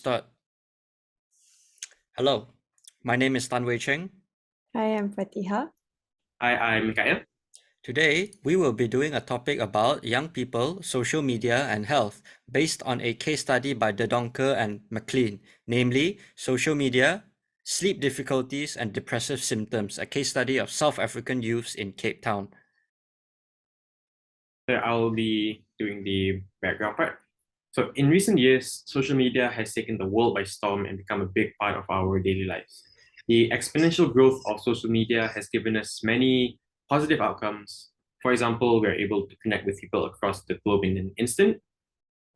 start. Hello, my name is Tan Wei Cheng. Hi, I'm Fatiha. Hi, I'm Mikael. Today, we will be doing a topic about young people, social media, and health based on a case study by De Donker and McLean, namely social media, sleep difficulties, and depressive symptoms, a case study of South African youths in Cape Town. I'll be doing the background part. So in recent years, social media has taken the world by storm and become a big part of our daily lives. The exponential growth of social media has given us many positive outcomes. For example, we're able to connect with people across the globe in an instant,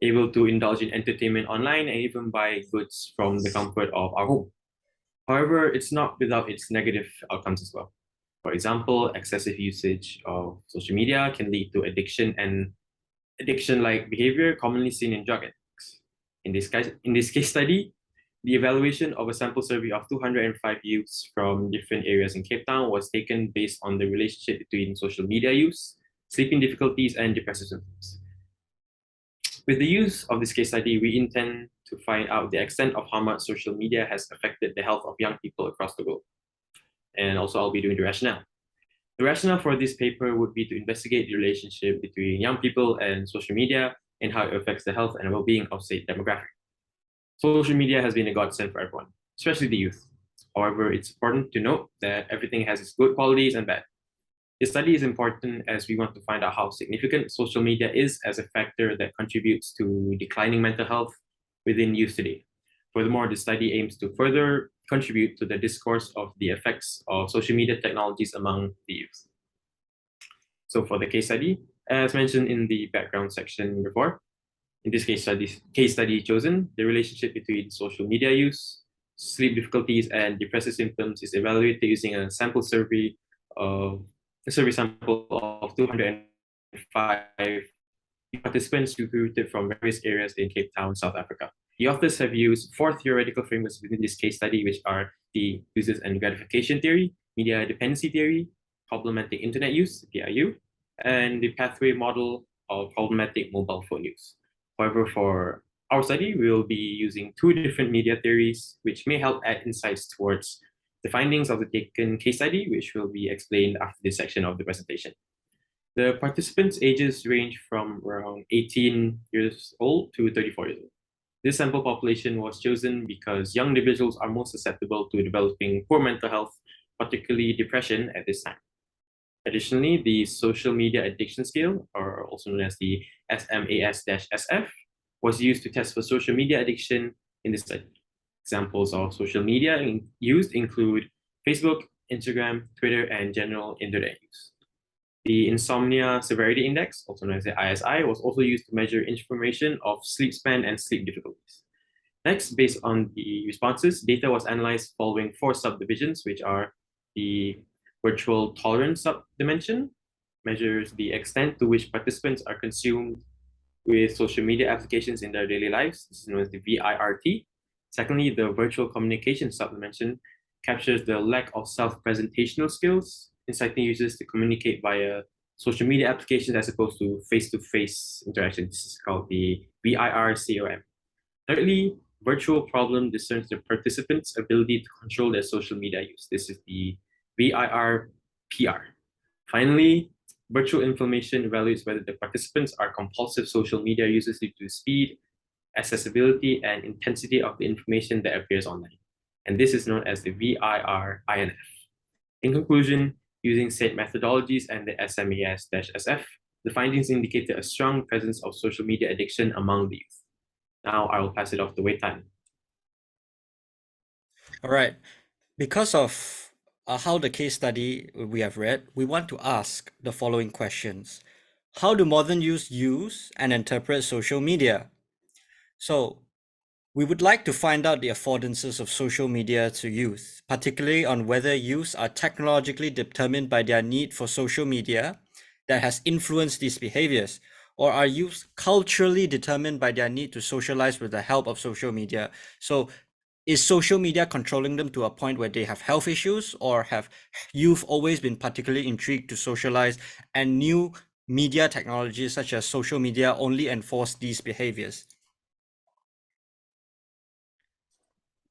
able to indulge in entertainment online, and even buy goods from the comfort of our home. However, it's not without its negative outcomes as well. For example, excessive usage of social media can lead to addiction and addiction-like behavior commonly seen in drug addicts. In this case study, the evaluation of a sample survey of 205 youths from different areas in Cape Town was taken based on the relationship between social media use, sleeping difficulties, and depressive symptoms. With the use of this case study, we intend to find out the extent of how much social media has affected the health of young people across the globe. And also I'll be doing the rationale. The rationale for this paper would be to investigate the relationship between young people and social media and how it affects the health and well-being of said demographic. Social media has been a godsend for everyone, especially the youth. However, it's important to note that everything has its good qualities and bad. This study is important as we want to find out how significant social media is as a factor that contributes to declining mental health within youth today. Furthermore, the study aims to further contribute to the discourse of the effects of social media technologies among the youth. So for the case study, as mentioned in the background section before, in this case study chosen, the relationship between social media use, sleep difficulties, and depressive symptoms is evaluated using a sample survey sample of 205 participants recruited from various areas in Cape Town, South Africa. The authors have used 4 theoretical frameworks within this case study, which are the uses and gratification theory, media dependency theory, problematic internet use, PIU, and the pathway model of problematic mobile phone use. However, for our study, we will be using 2 different media theories, which may help add insights towards the findings of the taken case study, which will be explained after this section of the presentation. The participants' ages range from around 18 years old to 34 years old. This sample population was chosen because young individuals are most susceptible to developing poor mental health, particularly depression at this time. Additionally, the social media addiction scale, or also known as the SMAS-SF, was used to test for social media addiction in this study. Examples of social media used include Facebook, Instagram, Twitter, and general internet use. The Insomnia Severity Index, also known as the ISI, was also used to measure information of sleep span and sleep difficulties. Next, based on the responses, data was analyzed following 4 subdivisions, which are the virtual tolerance subdimension, measures the extent to which participants are consumed with social media applications in their daily lives. This is known as the VIRT. Secondly, the virtual communication subdimension captures the lack of self-presentational skills, inciting users to communicate via social media applications as opposed to face-to-face interaction. This is called the VIRCOM. Thirdly, virtual problem discerns the participants' ability to control their social media use. This is the VIRPR. Finally, virtual information evaluates whether the participants are compulsive social media users due to speed, accessibility, and intensity of the information that appears online. And this is known as the VIR-INF. In conclusion, using said methodologies and the SMAS-SF, the findings indicated a strong presence of social media addiction among the youth. Now I will pass it off to Wei Tan. All right. Because of how the case study we have read, we want to ask the following questions. How do modern youth use and interpret social media? So, we would like to find out the affordances of social media to youth, particularly on whether youths are technologically determined by their need for social media that has influenced these behaviors, or are youths culturally determined by their need to socialize with the help of social media? So is social media controlling them to a point where they have health issues, or have youth always been particularly intrigued to socialize and new media technologies such as social media only enforce these behaviors?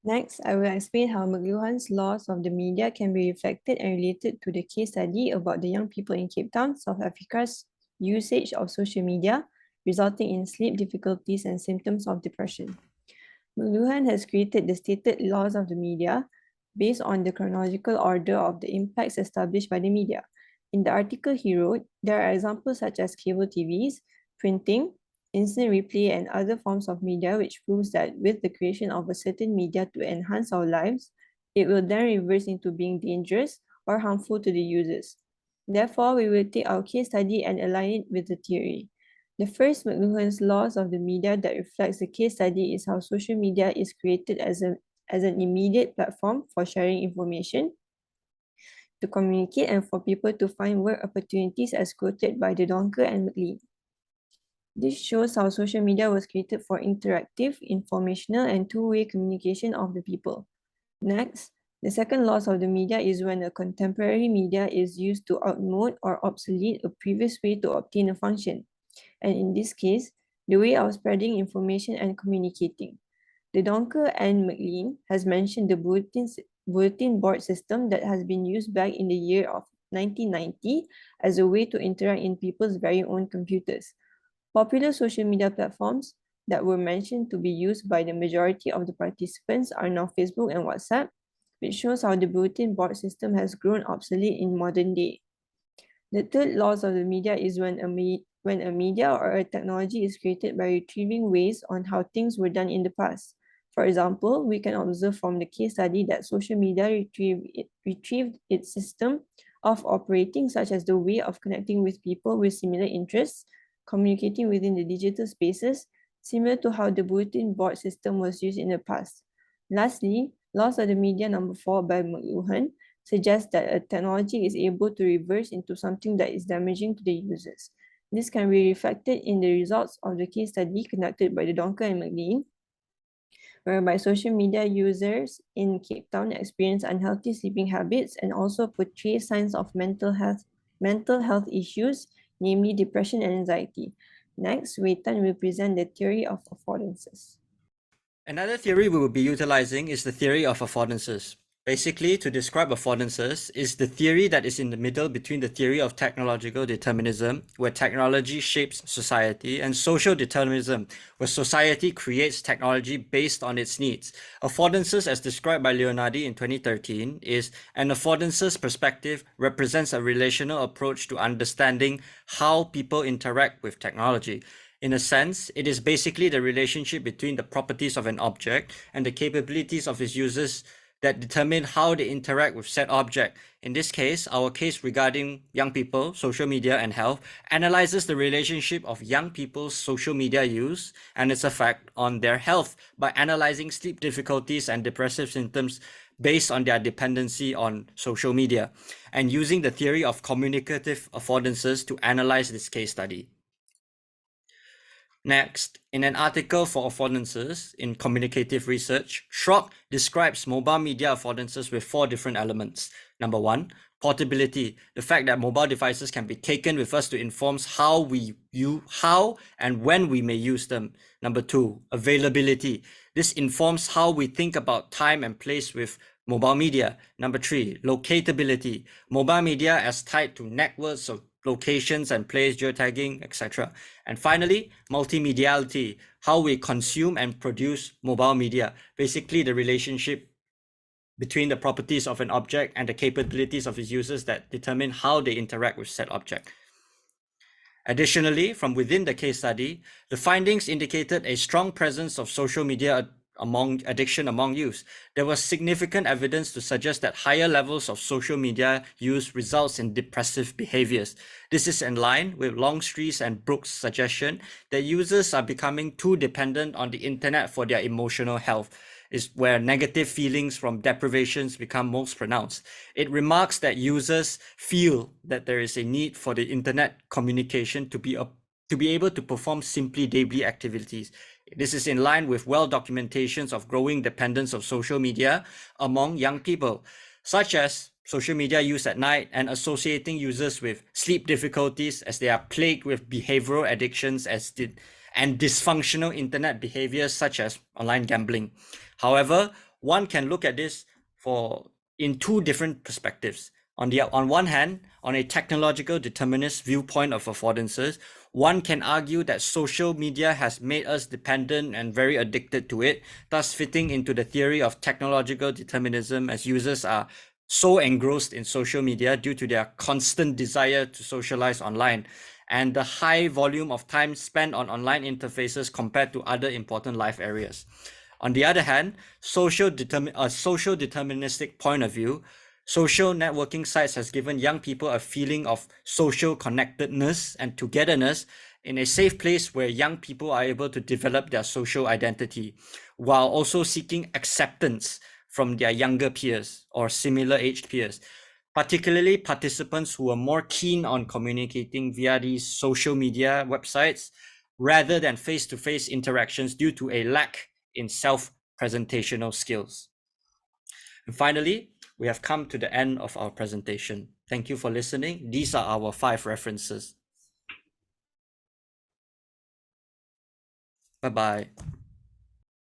Next, I will explain how McLuhan's laws of the media can be reflected and related to the case study about the young people in Cape Town, South Africa's usage of social media, resulting in sleep difficulties and symptoms of depression. McLuhan has created the stated laws of the media based on the chronological order of the impacts established by the media. In the article he wrote, there are examples such as cable TVs, printing, instant replay, and other forms of media, which proves that with the creation of a certain media to enhance our lives, it will then reverse into being dangerous or harmful to the users. Therefore, we will take our case study and align it with the theory. The first McLuhan's laws of the media that reflects the case study is how social media is created as an immediate platform for sharing information, to communicate, and for people to find work opportunities as quoted by De Doncker and McLean. This shows how social media was created for interactive, informational, and two-way communication of the people. Next, the second loss of the media is when a contemporary media is used to outmode or obsolete a previous way to obtain a function, and in this case, the way of spreading information and communicating. De Doncker and McLean has mentioned the bulletin board system that has been used back in the year of 1990 as a way to interact in people's very own computers. Popular social media platforms that were mentioned to be used by the majority of the participants are now Facebook and WhatsApp, which shows how the bulletin board system has grown obsolete in modern day. The third loss of the media is when a media or a technology is created by retrieving ways on how things were done in the past. For example, we can observe from the case study that social media retrieved its system of operating, such as the way of connecting with people with similar interests, communicating within the digital spaces, similar to how the bulletin board system was used in the past. Lastly, loss of the media number 4 by McLuhan suggests that a technology is able to reverse into something that is damaging to the users. This can be reflected in the results of the case study conducted by De Doncker and McLean, whereby social media users in Cape Town experience unhealthy sleeping habits and also portray signs of mental health issues, namely depression and anxiety. Next, Wei Tan will present the theory of affordances. Another theory we will be utilizing is the theory of affordances. Basically, to describe affordances is the theory that is in the middle between the theory of technological determinism, where technology shapes society, and social determinism, where society creates technology based on its needs. Affordances, as described by Leonardi in 2013, is an affordances perspective represents a relational approach to understanding how people interact with technology. In a sense, it is basically the relationship between the properties of an object and the capabilities of its users that determine how they interact with said object. In this case, our case regarding young people, social media, and health analyzes the relationship of young people's social media use and its effect on their health by analyzing sleep difficulties and depressive symptoms based on their dependency on social media, and using the theory of communicative affordances to analyze this case study. Next, in an article for affordances in Communicative Research, Schrock describes mobile media affordances with 4 different elements. Number 1, portability, the fact that mobile devices can be taken with us to inform how and when we may use them. Number 2, availability. This informs how we think about time and place with mobile media. Number 3, locatability. Mobile media as tied to networks of locations and place, geotagging, etc. And finally, multimediality, how we consume and produce mobile media. Basically, the relationship between the properties of an object and the capabilities of its users that determine how they interact with said object. Additionally, from within the case study, the findings indicated a strong presence of social media addiction among youth. There was significant evidence to suggest that higher levels of social media use results in depressive behaviors. This is in line with Longstreet's and Brooks' suggestion that users are becoming too dependent on the internet for their emotional health, is where negative feelings from deprivations become most pronounced. It remarks that users feel that there is a need for the internet communication to be able to perform simply daily activities. This is in line with documentations of growing dependence of social media among young people, such as social media use at night and associating users with sleep difficulties as they are plagued with behavioral addictions and dysfunctional internet behaviors such as online gambling. However, one can look at this in two different perspectives. On one hand, on a technological determinist viewpoint of affordances, one can argue that social media has made us dependent and very addicted to it, thus fitting into the theory of technological determinism, as users are so engrossed in social media due to their constant desire to socialize online and the high volume of time spent on online interfaces compared to other important life areas. On the other hand, social deterministic point of view, social networking sites has given young people a feeling of social connectedness and togetherness in a safe place where young people are able to develop their social identity while also seeking acceptance from their younger peers or similar aged peers, particularly participants who are more keen on communicating via these social media websites rather than face-to-face interactions due to a lack in self-presentational skills. And finally, we have come to the end of our presentation. Thank you for listening. These are our 5 references. Bye-bye.